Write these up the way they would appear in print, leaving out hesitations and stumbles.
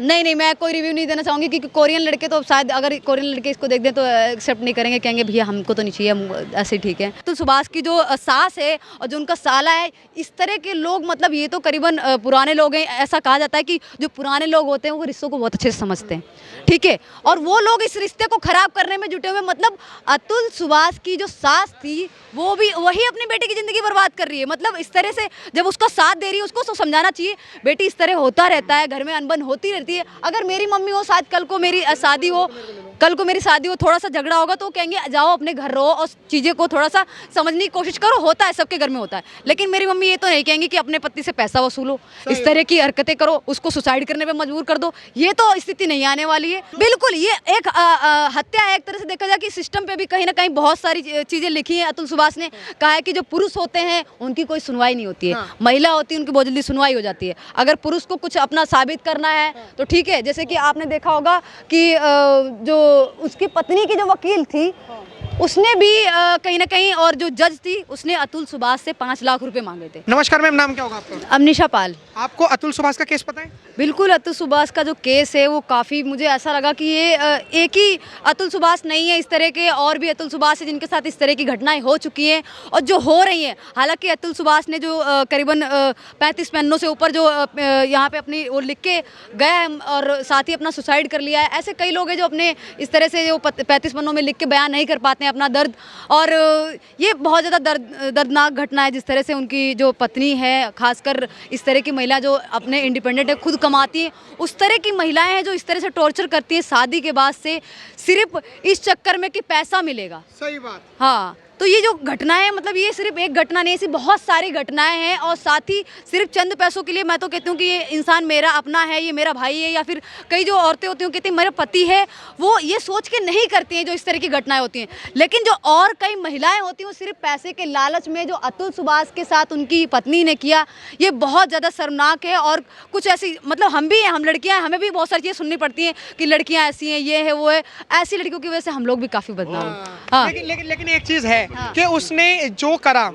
नहीं नहीं, मैं कोई रिव्यू नहीं देना चाहूँगी क्योंकि कोरियन लड़के तो शायद, अगर कोरियन लड़के इसको देख दें तो एक्सेप्ट नहीं करेंगे, कहेंगे भैया हमको तो नहीं चाहिए, हम ऐसे ठीक है। तो सुभाष की जो सास है और जो उनका साला है, इस तरह के लोग, मतलब ये तो करीबन पुराने लोग हैं। ऐसा कहा जाता है कि जो पुराने लोग होते हैं वो रिश्तों को बहुत अच्छे से समझते हैं, ठीक है, और वो लोग इस रिश्ते को खराब करने में जुटे हुए। मतलब अतुल सुभाष की जो सास थी वो भी वही अपनी बेटे की जिंदगी बर्बाद कर रही है। मतलब इस तरह से जब उसका साथ दे रही है उसको समझाना चाहिए, बेटी इस तरह होता रहता है, घर में अनबन होती रहती है। अगर मेरी मम्मी हो, शायद कल को मेरी शादी हो, थोड़ा सा झगड़ा होगा तो कहेंगे जाओ अपने घर रहो और चीज़ें को थोड़ा सा समझने की कोशिश करो। होता है, सबके घर में होता है, लेकिन मेरी मम्मी ये तो नहीं कहेंगी कि अपने पति से पैसा वसूलो, इस तरह की हरकतें करो, उसको सुसाइड करने पे मजबूर कर दो। ये तो स्थिति नहीं आने वाली है। बिल्कुल, ये एक हत्या है। एक तरह से देखा जाए कि सिस्टम पे भी कहीं ना कहीं बहुत सारी चीज़ें लिखी हैं। अतुल सुभाष ने कहा है कि जो पुरुष होते हैं उनकी कोई सुनवाई नहीं होती है, महिला होती है उनकी बहुत जल्दी सुनवाई हो जाती है। अगर पुरुष को कुछ अपना साबित करना है तो ठीक है। जैसे कि आपने देखा होगा कि जो उसकी पत्नी की जो वकील थी उसने भी कहीं ना कहीं, और जो जज थी उसने अतुल सुभाष से 5 लाख रुपए मांगे थे। नमस्कार मैम, नाम क्या होगा आपका? अमनीशा पाल। आपको अतुल सुभाष का केस पता है? बिल्कुल, अतुल सुभाष का जो केस है वो काफ़ी, मुझे ऐसा लगा कि ये एक ही अतुल सुभाष नहीं है, इस तरह के और भी अतुल सुभाष है जिनके साथ इस तरह की घटनाएं हो चुकी हैं और जो हो रही हैं। हालांकि अतुल सुभाष ने जो करीबन 35 पन्नों से ऊपर जो यहाँ पे अपनी वो लिख के गया है और साथ ही अपना सुसाइड कर लिया है। ऐसे कई लोग हैं जो अपने इस तरह से जो 35 पन्नों में लिख के बयान नहीं कर पाते हैं अपना दर्द, और ये बहुत ज़्यादा दर्दनाक घटना है। जिस तरह से उनकी जो पत्नी है, खासकर इस तरह की महिला जो अपने इंडिपेंडेंट है, खुद कमाती है, उस तरह की महिलाएं हैं जो इस तरह से टॉर्चर करती हैं शादी के बाद से, सिर्फ इस चक्कर में कि पैसा मिलेगा। सही बात। हाँ, तो ये जो घटनाएं, मतलब ये सिर्फ एक घटना नहीं, ऐसी बहुत सारी घटनाएं हैं। और साथ ही सिर्फ चंद पैसों के लिए, मैं तो कहती हूँ कि ये इंसान मेरा अपना है, ये मेरा भाई है, या फिर कई जो औरतें होती हैं कहती हैं मेरा पति है, वो ये सोच के नहीं करती हैं जो इस तरह की घटनाएं होती हैं। लेकिन जो और कई महिलाएं होती हैं वो सिर्फ पैसे के लालच में, जो अतुल सुभाष के साथ उनकी पत्नी ने किया, ये बहुत ज़्यादा शर्मनाक है। और कुछ ऐसी, मतलब हम भी हैं, हम लड़कियाँ हैं, हमें भी बहुत सारी चीज़ें सुननी पड़ती हैं कि लड़कियाँ ऐसी हैं, ये है वो है। ऐसी लड़कियों की वजह से हम लोग भी काफ़ी बदनाम हैं। हाँ, लेकिन एक चीज है कि उसने जो करा,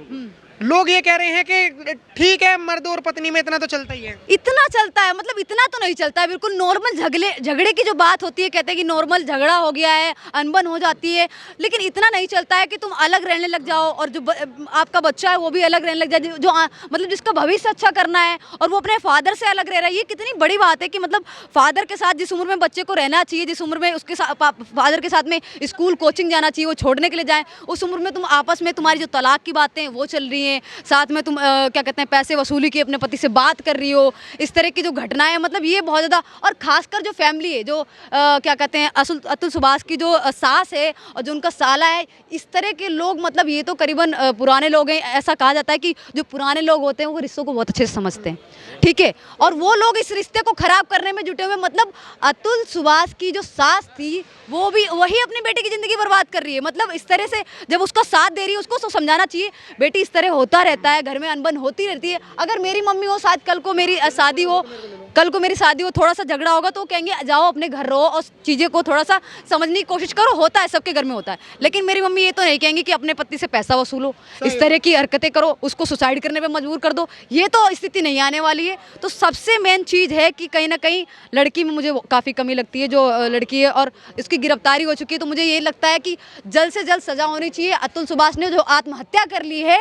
लोग ये कह रहे हैं कि ठीक है, मर्द और पत्नी में इतना तो चलता ही है। इतना चलता है, मतलब इतना तो नहीं चलता है। बिल्कुल नॉर्मल झगड़े की जो बात होती है, कहते हैं कि नॉर्मल झगड़ा हो गया है, अनबन हो जाती है, लेकिन इतना नहीं चलता है कि तुम अलग रहने लग जाओ और जो आपका बच्चा है वो भी अलग रहने लग जाए, जो मतलब जिसका भविष्य अच्छा करना है और वो अपने फादर से अलग रह रहा है। ये कितनी बड़ी बात है कि मतलब फादर के साथ जिस उम्र में बच्चे को रहना चाहिए, जिस उम्र में उसके साथ फादर के साथ में स्कूल कोचिंग जाना चाहिए, वो छोड़ने के लिए जाए, उस उम्र में तुम आपस में, तुम्हारी जो तलाक की बातें हैं वो चल रही हैं, साथ में तुम क्या कहते हैं पैसे वसूली की अपने पति से बात कर रही हो। इस तरह की जो घटनाएं, मतलब ये बहुत ज़्यादा, और खासकर जो फैमिली है, जो क्या कहते हैं अतुल सुभाष की जो सास है और जो उनका साला है, इस तरह के लोग, मतलब ये तो करीबन पुराने लोग हैं। ऐसा कहा जाता है कि जो पुराने लोग होते हैं वो रिश्तों को बहुत अच्छे से समझते हैं, ठीक है, और वो लोग इस रिश्ते को खराब करने में जुटे हुए। मतलब अतुल सुभाष की जो सास थी वो भी वही अपनी बेटे की जिंदगी बर्बाद कर रही है। मतलब इस तरह से जब उसका साथ दे रही है उसको समझाना चाहिए, बेटी इस तरह होता रहता है, घर में अनबन होती रहती है। अगर मेरी मम्मी हो, शायद कल को मेरी शादी हो, थोड़ा सा झगड़ा होगा तो कहेंगे जाओ अपने घर रहो और चीज़ें को थोड़ा सा समझने की कोशिश करो। होता है, सबके घर में होता है, लेकिन मेरी मम्मी ये तो नहीं कहेंगी कि अपने पति से पैसा वसूलो, इस तरह की हरकतें करो, उसको सुसाइड करने पे मजबूर कर दो। ये तो स्थिति नहीं आने वाली है। तो सबसे मेन चीज़ है कि कहीं ना कहीं लड़की में मुझे काफ़ी कमी लगती है, जो लड़की है और इसकी गिरफ्तारी हो चुकी है। तो मुझे ये लगता है कि जल्द से जल्द सज़ा होनी चाहिए। अतुल सुभाष ने जो आत्महत्या कर ली है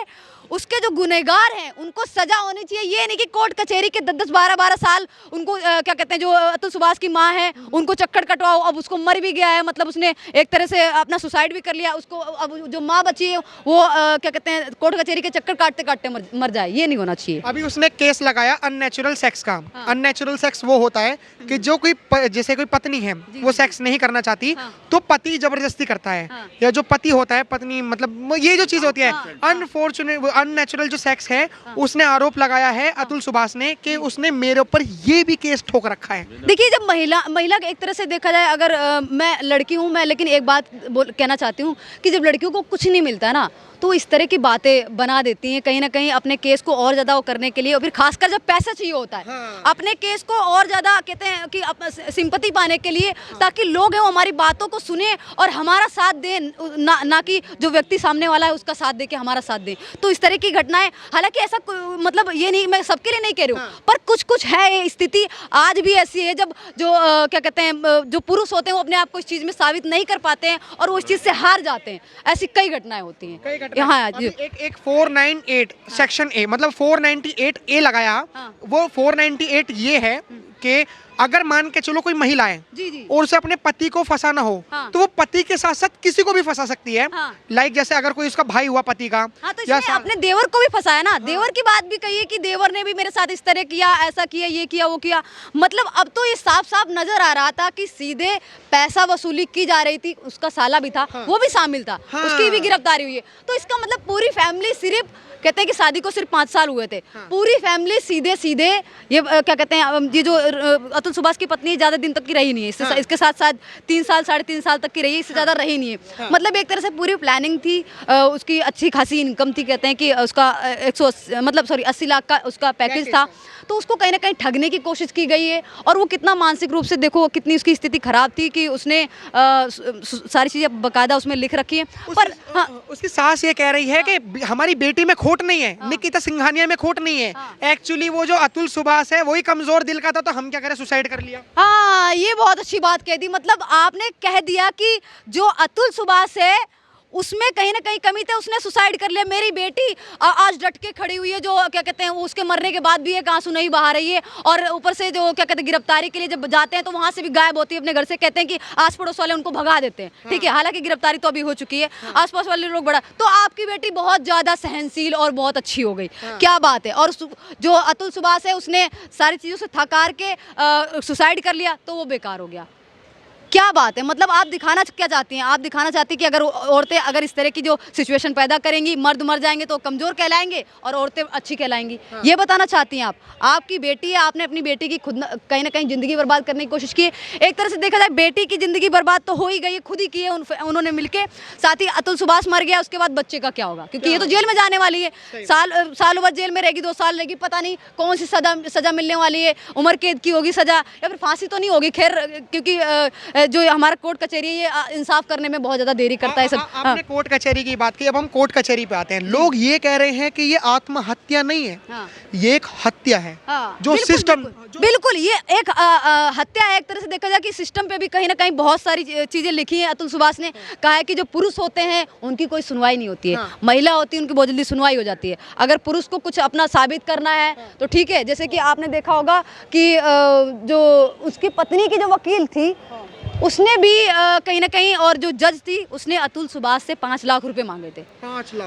उसके जो गुनहगार हैं उनको सजा होनी चाहिए। ये नहीं कि कोर्ट कचहरी के 10-10, 12-12 साल उनको क्या कहते हैं, जो अतुल सुभाष की माँ है उनको चक्कर कटवाओ। अब उसको मर भी गया है, मतलब उसने एक तरह से अपना सुसाइड भी कर लिया, उसको अब जो माँ बची है वो क्या कहते हैं कोर्ट कचहरी के चक्कर काटते काटते मर जाए। ये नहीं होना चाहिए। अभी उसने केस लगाया अननेचुरल सेक्स का। अननेचुरल सेक्स वो होता है कि जो कोई जैसे कोई पत्नी है वो सेक्स नहीं करना चाहती तो पति जबरदस्ती करता है, या जो पति होता है पत्नी, मतलब ये जो चीज होती है अनफॉर्चुनेट अननेचुरल जो सेक्स है, उसने आरोप लगाया है अतुल सुभाष ने कि उसने मेरे ऊपर ये भी केस ठोक रखा है। देखिए, जब महिला एक तरह से देखा जाए, अगर मैं लड़की हूँ, मैं लेकिन एक बात कहना चाहती हूँ कि जब लड़कियों को कुछ नहीं मिलता है ना, तो इस तरह की बातें बना देती हैं कहीं ना कहीं अपने केस को और ज़्यादा वो करने के लिए, और फिर खासकर जब पैसा चाहिए होता है अपने केस को और ज़्यादा कहते हैं कि सिंपैथी पाने के लिए, ताकि लोग हैं वो हमारी बातों को सुने और हमारा साथ दें, ना कि जो व्यक्ति सामने वाला है उसका साथ दे के हमारा साथ दें। तो इस तरह की घटनाएं, हालांकि ऐसा मतलब ये नहीं, मैं सबके लिए नहीं कह रही हूँ, पर कुछ कुछ है ये स्थिति आज भी ऐसी है जब जो क्या कहते हैं जो पुरुष होते हैं वो अपने आप को इस चीज़ में साबित नहीं कर पाते हैं और वो इस चीज़ से हार जाते हैं। ऐसी कई घटनाएं होती हैं यहाँ। एक 498 सेक्शन ए, मतलब 498 ए लगाया, वो 498 ये है कि अगर मान के चलो कोई महिला है और उसे अपने पति को फंसाना हो, तो वो पति के साथ साथ किसी को भी फंसा सकती है। लाइक जैसे अगर कोई उसका भाई हुआ पति का, तो इसने अपने देवर को भी फंसाया ना। देवर की बात भी कही है कि देवर ने भी मेरे साथ इस तरह किया, ऐसा किया, ये किया, वो किया। मतलब अब तो ये साफ साफ नजर आ रहा था कि सीधे पैसा वसूली की जा रही थी। उसका साला भी था, वो भी शामिल था, उसकी भी गिरफ्तारी हुई है। तो इसका मतलब पूरी फैमिली, सिर्फ कहते हैं कि शादी को सिर्फ 5 साल हुए थे, पूरी फैमिली सीधे सीधे ये क्या कहते हैं, ये जो अतुल सुभाष की पत्नी ज़्यादा दिन तक की रही नहीं है, इसके साथ साथ 3 साल 3.5 साल तक की रही है, इससे ज़्यादा रही नहीं है। मतलब एक तरह से पूरी प्लानिंग थी, उसकी अच्छी खासी इनकम थी, कहते हैं कि उसका 80 लाख का उसका पैकेज था, तो उसको कहीं ना कहीं ठगने की कोशिश की गई है। और वो कितना मानसिक रूप से, देखो कितनी उसकी स्थिति खराब थी कि उसने सारी चीज़ें बाकायदा उसमें लिख रखी है। पर हाँ, उसकी सास ये कह रही है कि हमारी बेटी में खोट नहीं है, निकिता सिंघानिया में खोट नहीं है। एक्चुअली वो जो अतुल सुभाष है वही कमजोर दिल का था, तो हम क्या करें, सुसाइड कर लिया। हाँ, ये बहुत अच्छी बात कह दी। मतलब आपने कह दिया कि जो अतुल सुभाष है उसमें कहीं ना कहीं कमी थी, उसने सुसाइड कर लिया। मेरी बेटी आज डट के खड़ी हुई है, जो क्या कहते हैं उसके मरने के बाद भी एक आंसू नहीं बहा रही है, और ऊपर से जो क्या कहते हैं गिरफ्तारी के लिए जब जाते हैं तो वहां से भी गायब होती है अपने घर से। कहते हैं कि आस पड़ोस वाले उनको भगा देते हैं, ठीक है, हालांकि गिरफ्तारी तो अभी हो चुकी है, आस पास वाले लोग बड़ा। तो आपकी बेटी बहुत ज्यादा सहनशील और बहुत अच्छी हो गई, क्या बात है। और जो अतुल सुभाष है उसने सारी चीजों से थकार के सुसाइड कर लिया, तो वो बेकार हो गया। क्या बात है। मतलब आप दिखाना क्या चाहती हैं? आप दिखाना चाहती हैं कि अगर औरतें अगर इस तरह की जो सिचुएशन पैदा करेंगी, मर्द मर जाएंगे तो कमज़ोर कहलाएंगे और औरतें अच्छी कहलाएंगी, ये बताना चाहती हैं आप? आपकी बेटी है, आपने अपनी बेटी की खुद कहीं ना कहीं ज़िंदगी बर्बाद करने की कोशिश की है। एक तरह से देखा जाए बेटी की ज़िंदगी बर्बाद तो हो ही गई है, खुद ही की है उन्होंने मिलके। साथ ही अतुल सुभाष मर गया, उसके बाद बच्चे का क्या होगा, क्योंकि ये तो जेल में जाने वाली है, सालों बाद जेल में रहेगी, 2 साल रहेगी, पता नहीं कौन सी सज़ा मिलने वाली है, उम्र कैद की होगी सज़ा, या फिर फांसी तो नहीं होगी। खैर, क्योंकि जो हमारा कोर्ट कचहरी ये इंसाफ करने में बहुत ज्यादा देरी करता है सब। आपने कोर्ट कचहरी की बात की, अब हम कोर्ट कचहरी पे आते हैं। लोग ये कह रहे हैं कि ये आत्महत्या नहीं है, ये एक हत्या है। जो सिस्टम, बिल्कुल ये एक हत्या है। एक तरह से देखा जाए कि सिस्टम पे भी कहीं ना कहीं बहुत सारी चीजें लिखी हैं। अतुल सुभाष ने कहा है कि जो पुरुष होते हैं उनकी कोई सुनवाई नहीं होती है, महिला होती है उनकी बहुत जल्दी सुनवाई हो जाती है। अगर पुरुष को कुछ अपना साबित करना है तो ठीक है, जैसे कि आपने देखा होगा कि जो उसकी पत्नी की जो वकील थी उसने भी कहीं ना कहीं, और जो जज थी उसने अतुल सुभाष से 5 लाख रुपए मांगे थे।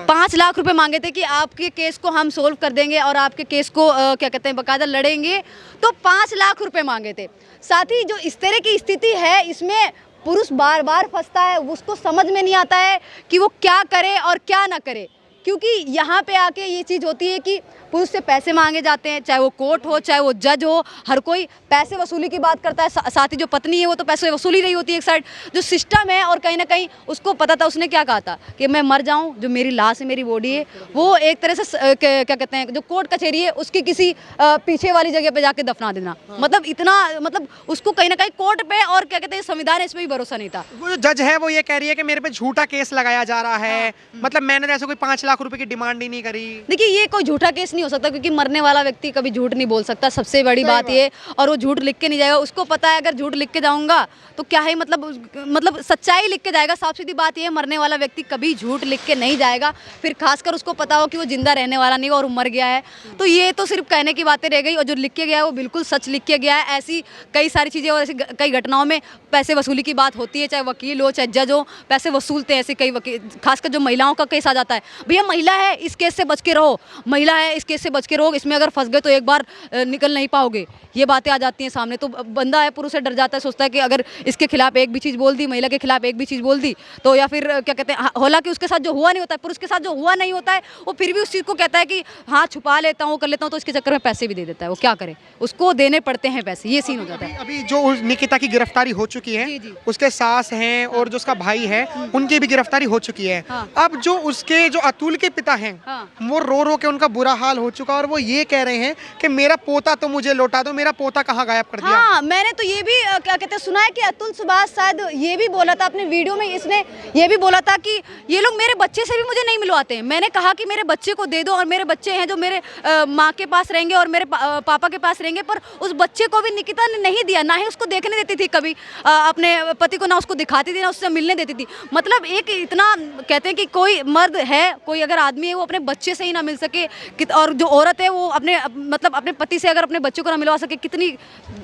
5 लाख रुपए मांगे थे कि आपके केस को हम सोल्व कर देंगे और आपके केस को क्या कहते हैं बाकायदा लड़ेंगे, तो 5 लाख रुपए मांगे थे। साथ ही जो इस तरह की स्थिति है इसमें पुरुष बार बार फंसता है, उसको समझ में नहीं आता है कि वो क्या करे और क्या ना करे, क्योंकि यहाँ पे आके ये चीज़ होती है कि पुरुष से पैसे मांगे जाते हैं, चाहे वो कोर्ट हो चाहे वो जज हो, हर कोई पैसे वसूली की बात करता है। साथ ही जो पत्नी है वो तो पैसे वसूली रही होती है एक साइड। जो सिस्टम है, और कहीं ना कहीं उसको पता था, उसने क्या कहा था कि मैं मर जाऊं, जो मेरी लाश है, मेरी बॉडी है, वो एक तरह से क्या कहते हैं जो कोर्ट कचहरी है उसकी किसी पीछे वाली जगह पे जाके दफना देना। मतलब इतना, मतलब उसको कहीं ना कहीं कोर्ट पे और क्या कहते हैं संविधान, इस पर भी भरोसा नहीं था। वो जो जज है वो ये कह रही है कि मेरे पे झूठा केस लगाया जा रहा है, मतलब मैंने ऐसे कोई 5 लाख रुपए की डिमांड ही नहीं करी। देखिए ये कोई झूठा केस नहीं हो सकता, क्योंकि मरने वाला व्यक्ति कभी झूठ नहीं बोल सकता, सबसे बड़ी बात ये। और वो झूठ लिख के नहीं जाएगा, उसको पता है अगर झूठ लिख के जाऊंगा तो क्या है, मतलब सच्चाई लिख के जाएगा। साफ सीधी बात ये है, मरने वाला व्यक्ति कभी झूठ लिख के नहीं जाएगा, फिर खासकर उसको पता हो कि वो जिंदा रहने वाला नहीं और मर गया है। तो ये तो सिर्फ कहने की बातें रह गई, और जो लिख के गया है वो बिल्कुल सच लिख के गया है। ऐसी कई सारी चीज़ें और ऐसी कई घटनाओं में पैसे वसूली की बात होती है, चाहे वकील हो चाहे जज हो, पैसे वसूलते हैं ऐसे कई वकील। खासकर जो महिलाओं का केस आ जाता है, भैया महिला है इस केस से बच के रहो, महिला है इस केस से बच के रहो, इसमें अगर फंस गए तो एक बार निकल नहीं पाओगे, ये बातें आ जाती हैं सामने। तो बंदा है पुरुष से डर जाता है, सोचता है कि अगर इसके खिलाफ एक भी चीज़ बोल दी, महिला के खिलाफ एक भी चीज़ बोल दी तो, या फिर क्या कहते हैं, हालांकि उसके साथ जो हुआ नहीं होता है, पुरुष के साथ जो हुआ नहीं होता है, वो फिर भी उस चीज़ को कहता है कि हाँ छुपा लेता हूँ, कर लेता हूँ, तो इसके चक्कर में पैसे भी दे देता है। वो क्या करे, उसको देने पड़ते हैं पैसे, ये सीन हो जाता है। अभी जो निकिता की गिरफ्तारी हो चुकी है, उसके सास हैं और जो उसका भाई है उनकी भी गिरफ्तारी हो चुकी है। अब जो उसके जो अतुल के पिता हैं हाँ। वो रो रो के उनका बुरा हाल हो चुका और वो ये कह रहे हैं कि मेरा पोता तो मुझे लौटा दो, मेरा पोता कहाँ गायब कर दिया। हाँ, मैंने तो ये भी क्या कहते हैं सुना है कि अतुल सुभाष शायद ये भी बोला था अपने वीडियो में, इसने ये भी बोला था कि ये लोग मेरे बच्चे से भी मुझे नहीं मिलवाते हैं। मैंने कहा कि मेरे बच्चे को दे दो और मेरे बच्चे हैं जो मेरे माँ के पास रहेंगे और मेरे पापा के पास रहेंगे, पर उस बच्चे को भी निकिता ने नहीं दिया, ना ही उसको देखने देती थी कभी अपने पति को, ना उसको दिखाती थी ना उससे मिलने देती थी। मतलब एक इतना कहते हैं कि कोई मर्द है, कोई अगर आदमी है वो अपने बच्चे से ही ना मिल सके, और जो औरत है वो अपने मतलब अपने पति से अगर अपने बच्चों को ना मिलवा सके, कितनी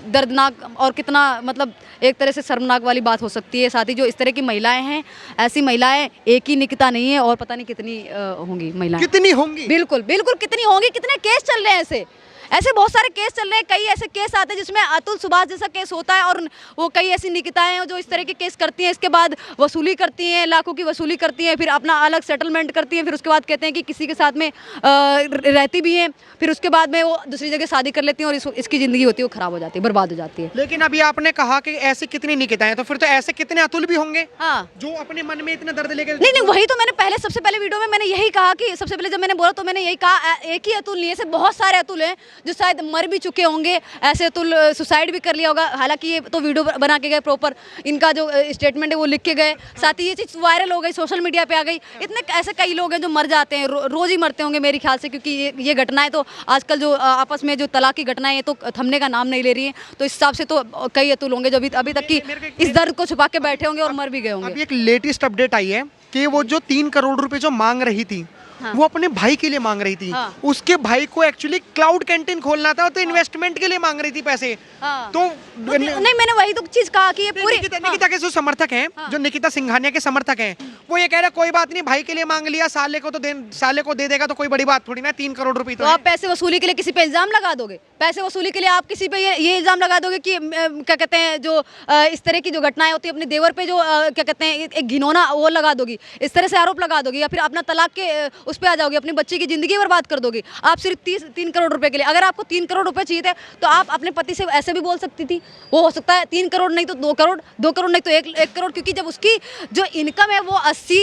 दर्दनाक और कितना मतलब एक तरह से शर्मनाक वाली बात हो सकती है। साथ ही जो इस तरह की महिलाएं हैं, ऐसी महिलाएं एक ही निकिता नहीं है और पता नहीं कितनी होंगी महिलाएं, कितनी होंगी, बिल्कुल बिल्कुल कितनी होंगी। कितने केस चल रहे हैं ऐसे बहुत सारे केस चल रहे हैं। कई ऐसे केस आते हैं जिसमें अतुल सुभाष जैसा केस होता है और वो कई ऐसी निकिताएं हैं जो इस तरह के केस करती हैं, इसके बाद वसूली करती हैं, लाखों की वसूली करती हैं, फिर अपना अलग सेटलमेंट करती हैं, फिर उसके बाद कहते हैं कि किसी के साथ में रहती भी हैं, फिर उसके बाद में वो दूसरी जगह शादी कर लेती हैं और इसकी ज़िंदगी होती है वो ख़राब हो जाती है, बर्बाद हो जाती है। लेकिन अभी आपने कहा कि ऐसी कितनी निकिताएं, तो फिर तो ऐसे कितने अतुल भी होंगे हाँ, जो अपने मन में इतना दर्द लेकर। नहीं, वही तो मैंने सबसे पहले वीडियो में मैंने यही कहा कि सबसे पहले जब मैंने बोला तो मैंने यही कहा एक ही अतुल नहीं है, ऐसे बहुत सारे अतुल हैं जो शायद मर भी चुके होंगे, ऐसे अतुल सुसाइड भी कर लिया होगा। हालांकि ये तो वीडियो बना के गए प्रॉपर, इनका जो स्टेटमेंट है वो लिख के गए, साथ ही ये चीज़ वायरल हो गई, सोशल मीडिया पे आ गई। इतने ऐसे कई लोग हैं जो मर जाते हैं, रोज़ ही मरते होंगे मेरे ख्याल से, क्योंकि ये घटनाएं तो आजकल जो आपस में जो तलाक की घटनाएं तो थमने का नाम नहीं ले रही हैं, तो इस हिसाब से तो कई अतुल होंगे जो अभी तक की इस दर्द को छुपा के बैठे होंगे और मर भी गए होंगे। अभी एक लेटेस्ट अपडेट आई है कि वो जो 3 करोड़ रुपए जो मांग रही थी, हाँ। वो अपने भाई के लिए मांग रही थी। हाँ। उसके भाई को एक्चुअली क्लाउड कैंटीन खोलना था, तो इन्वेस्टमेंट के लिए मांग रही थी पैसे। हाँ। तो नहीं, मैंने वही तो चीज कहा कि ये पूरी निकिता के जो समर्थक हैं, जो निकिता सिंघानिया के समर्थक हैं, वो ये कह रहे हैं कोई बात नहीं, भाई के लिए मांग लिया, साले को दे देगा तो कोई बड़ी बात थोड़ी ना, 3 करोड़ रुपए तो आप पैसे वसूली के लिए किसी पे इल्जाम लगा दोगे? पैसे वसूली के लिए आप किसी पे ये इल्जाम लगा दोगे कि क्या कहते हैं जो इस तरह की जो घटनाएं होती है अपने देवर पे जो क्या कहते हैं एक घिनौना वो लगा दोगी, इस तरह से आरोप लगा दोगी, या फिर अपना तलाक के उस पर आ जाओगे, अपने बच्चे की जिंदगी बर्बाद कर दोगे आप सिर्फ 3 करोड़ रुपए के लिए। अगर आपको 3 करोड़ रुपए चाहिए थे तो आप अपने पति से ऐसे भी बोल सकती थी, वो हो सकता है 3 करोड़ नहीं तो 2 करोड़, 2 करोड़ नहीं तो 1 करोड़, क्योंकि जब उसकी जो इनकम है वो 80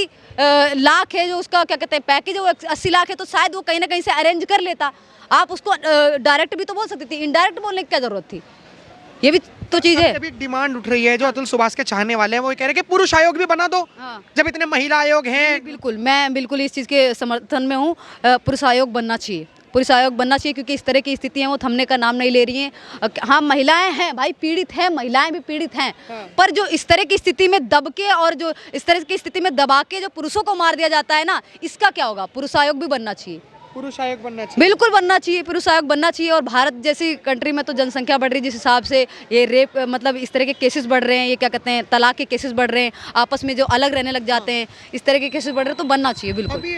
लाख है, जो उसका क्या कहते हैं पैकेज है वो 80 लाख है, तो शायद वो कहीं ना कहीं से अरेंज कर लेता। आप उसको डायरेक्ट भी तो बोल सकती थी, इनडायरेक्ट बोलने की क्या जरूरत थी? ये भी तो चीज है। अभी डिमांड उठ रही है जो अतुल सुभाष के चाहने वाले हैं, वो कह रहे हैं कि पुरुष आयोग भी बना दो। हाँ। जब इतने महिला आयोग हैं। बिल्कुल, मैं बिल्कुल इस चीज़ के समर्थन में हूँ, पुरुष आयोग बनना चाहिए, पुरुष आयोग बनना चाहिए, क्योंकि इस तरह की स्थिति है वो थमने का नाम नहीं ले रही हैं। हाँ, महिलाएं हैं भाई, पीड़ित हैं, महिलाएं भी पीड़ित हैं। हाँ। पर जो इस तरह की स्थिति में दब के और जो इस तरह की स्थिति में दबा के जो पुरुषों को मार दिया जाता है ना, इसका क्या होगा? पुरुष आयोग भी बनना चाहिए, पुरुष आयोग बनना चाहिए, बिल्कुल बनना चाहिए, पुरुष आयोग बनना चाहिए। और भारत जैसी कंट्री में तो जनसंख्या बढ़ रही है, जिस हिसाब से ये रेप मतलब इस तरह के केसेस बढ़ रहे हैं, ये क्या कहते हैं तलाक के केसेस बढ़ रहे हैं, आपस में जो अलग रहने लग जाते हैं, इस तरह के केसेस बढ़ रहे हैं, तो बनना चाहिए बिल्कुल। अभी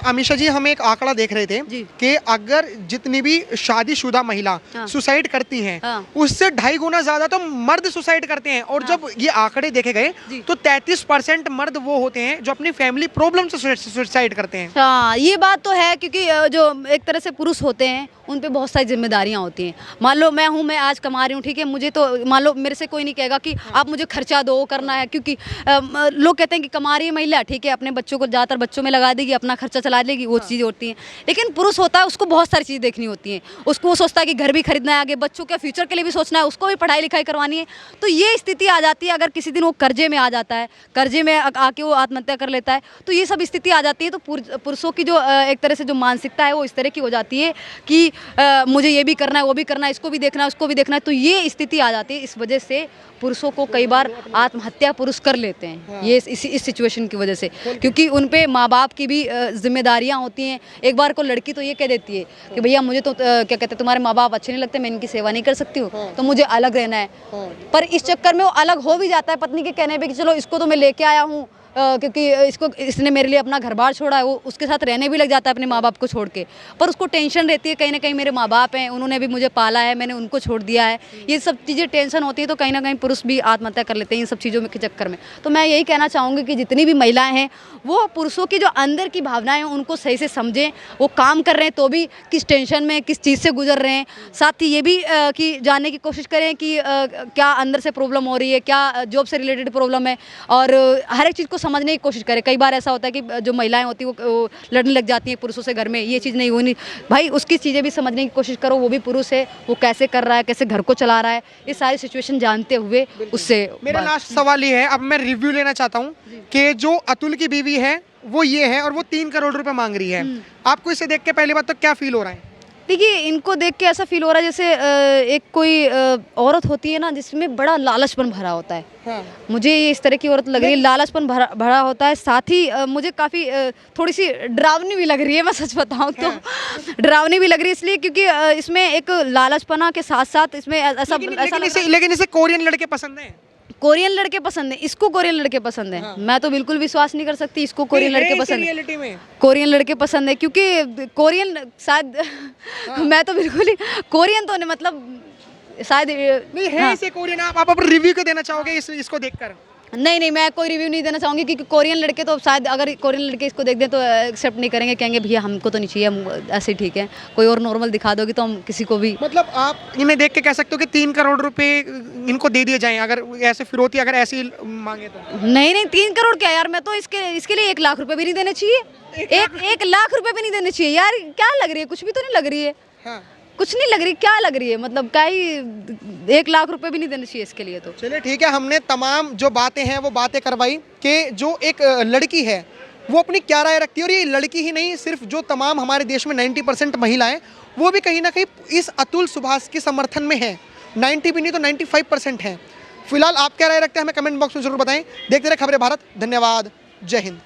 अमीषा जी, हम एक आंकड़ा देख रहे थे कि अगर जितनी भी शादीशुदा महिला सुसाइड करती हैं, उससे 2.5 गुना ज्यादा तो मर्द सुसाइड करते हैं। और जब ये आंकड़े देखे गए तो 33% मर्द वो होते हैं जो अपनी फैमिली प्रॉब्लम से सुसाइड करते हैं। हाँ, ये बात तो है, क्योंकि जो एक तरह से पुरुष होते हैं उन पे बहुत सारी जिम्मेदारियां होती हैं। मान लो मैं आज कमा रही हूँ, ठीक है, मुझे तो मान लो मेरे से कोई नहीं कहेगा कि आप मुझे खर्चा दो, करना है, क्योंकि लोग कहते हैं कि कमा रही है महिला, ठीक है, अपने बच्चों को ज़्यादातर बच्चों में लगा देगी, अपना खर्चा चला लेगी, वो चीज़ें होती हैं। लेकिन पुरुष होता है, उसको बहुत सारी चीज़ें देखनी होती हैं, उसको वो सोचता है कि घर भी खरीदना है, आगे बच्चों के फ्यूचर के लिए भी सोचना है, उसको भी पढ़ाई लिखाई करवानी है। तो ये स्थिति आ जाती है, अगर किसी दिन वो कर्जे में आ जाता है, कर्जे में आके वो आत्महत्या कर लेता है, तो ये सब स्थिति आ जाती है। तो पुरुषों की जो एक तरह से जो मानसिकता है वो इस तरह की हो जाती है कि मुझे ये भी करना है, वो भी करना है, इसको भी देखना है, उसको भी देखना है। तो ये स्थिति आ जाती है। इस वजह से पुरुषों को कई बार आत्महत्या पुरुष कर लेते हैं। हाँ। ये इस सिचुएशन की वजह से, क्योंकि उन पे माँ बाप की भी जिम्मेदारियाँ होती हैं। एक बार को लड़की तो ये कह देती है कि भैया मुझे तो क्या कहते हैं तुम्हारे माँ बाप अच्छे नहीं लगते, मैं इनकी सेवा नहीं कर सकती हूँ। हाँ। तो मुझे अलग रहना है। हाँ। पर इस चक्कर में वो अलग हो भी जाता है पत्नी के कहने पर कि चलो इसको तो मैं लेके आया हूँ, क्योंकि इसने मेरे लिए अपना घर बार छोड़ा है, वो उसके साथ रहने भी लग जाता है अपने माँ बाप को छोड़ के। पर उसको टेंशन रहती है कहीं ना कहीं मेरे माँ बाप हैं, उन्होंने भी मुझे पाला है, मैंने उनको छोड़ दिया है, ये सब चीज़ें टेंशन होती है। तो कहीं ना कहीं पुरुष भी आत्महत्या कर लेते हैं इन सब चीज़ों के चक्कर में। तो मैं यही कहना चाहूँगी कि जितनी भी महिलाएँ हैं वो पुरुषों की जो अंदर की भावनाएं हैं उनको सही से समझें। वो काम कर रहे हैं तो भी किस टेंशन में, किस चीज़ से गुजर रहे हैं। साथ ही ये भी कि जानने की कोशिश करें कि क्या अंदर से प्रॉब्लम हो रही है, क्या जॉब से रिलेटेड प्रॉब्लम है, और हर एक चीज़ को समझने की कोशिश करे। कई बार ऐसा होता है कि जो महिलाएं होती हैं वो लड़ने लग जाती हैं पुरुषों से घर में, ये चीज़ नहीं होनी भाई, उसकी चीज़ें भी समझने की कोशिश करो, वो भी पुरुष है, वो कैसे कर रहा है, कैसे घर को चला रहा है, ये सारी सिचुएशन जानते हुए उससे मेरा लास्ट सवाल ये है, अब मैं रिव्यू लेना चाहता हूँ कि जो अतुल की बीवी है वो ये है और वो 3 करोड़ रुपए मांग रही है, आपको इसे देख के पहली बात तो क्या फील हो रहा है? देखिए, इनको देख के ऐसा फील हो रहा है जैसे एक कोई औरत होती है ना जिसमें बड़ा लालचपन भरा होता है। हाँ। मुझे ये इस तरह की औरत लग रही है, लालचपन भरा होता है, साथ ही मुझे काफ़ी थोड़ी सी डरावनी भी लग रही है, मैं सच बताऊं तो डरावनी भी लग रही है इसलिए क्योंकि इसमें एक लालचपना के साथ साथ इसमें ऐसा लेकिन इसे कोरियन लड़के पसंद हैं। कोरियन लड़के पसंद है, इसको कोरियन लड़के पसंद है। मैं तो बिल्कुल विश्वास नहीं कर सकती इसको कोरियन लड़के पसंद है। रियलिटी में कोरियन लड़के पसंद है क्योंकि कोरियन शायद मैं तो बिल्कुल ही कोरियन तो नहीं, मतलब शायद नहीं है इसे कोरियन। आप अपना रिव्यू क्यों देना चाहोगे इसको देखकर? नहीं, मैं कोई रिव्यू नहीं देना चाहूँगी क्योंकि कोरियन लड़के तो शायद अगर कोरियन लड़के इसको देख दें तो एक्सेप्ट नहीं करेंगे, कहेंगे भैया हमको तो नहीं चाहिए, हम ऐसे ठीक है, कोई और नॉर्मल दिखा दोगी तो हम किसी को भी। मतलब आप इन्हें देख के कह सकते हो कि 3 करोड़ रुपए इनको दे दिए जाएं अगर ऐसे फिरौती अगर ऐसी मांगे तो? नहीं 3 करोड़ क्या यार, मैं तो इसके लिए 1 लाख रुपए भी नहीं देने चाहिए। 1 लाख रुपए भी नहीं देने चाहिए यार, क्या लग रही है, कुछ भी तो नहीं लग रही है। हाँ। कुछ नहीं लग रही, क्या लग रही है, मतलब क्या ही 1 लाख रुपए भी नहीं देने चाहिए इसके लिए तो। चलिए ठीक है, हमने तमाम जो बातें हैं वो बातें करवाई कि जो एक लड़की है वो अपनी क्या राय रखती है, और ये लड़की ही नहीं, सिर्फ जो तमाम हमारे देश में 90% महिलाएं वो भी कहीं ना कहीं इस अतुल सुभाष के समर्थन में है। 90 भी नहीं तो 95% हैं। फिलहाल आप क्या राय रखते हैं हमें कमेंट बॉक्स में जरूर बताएं। देखते रहे खबरें भारत। धन्यवाद। जय हिंद।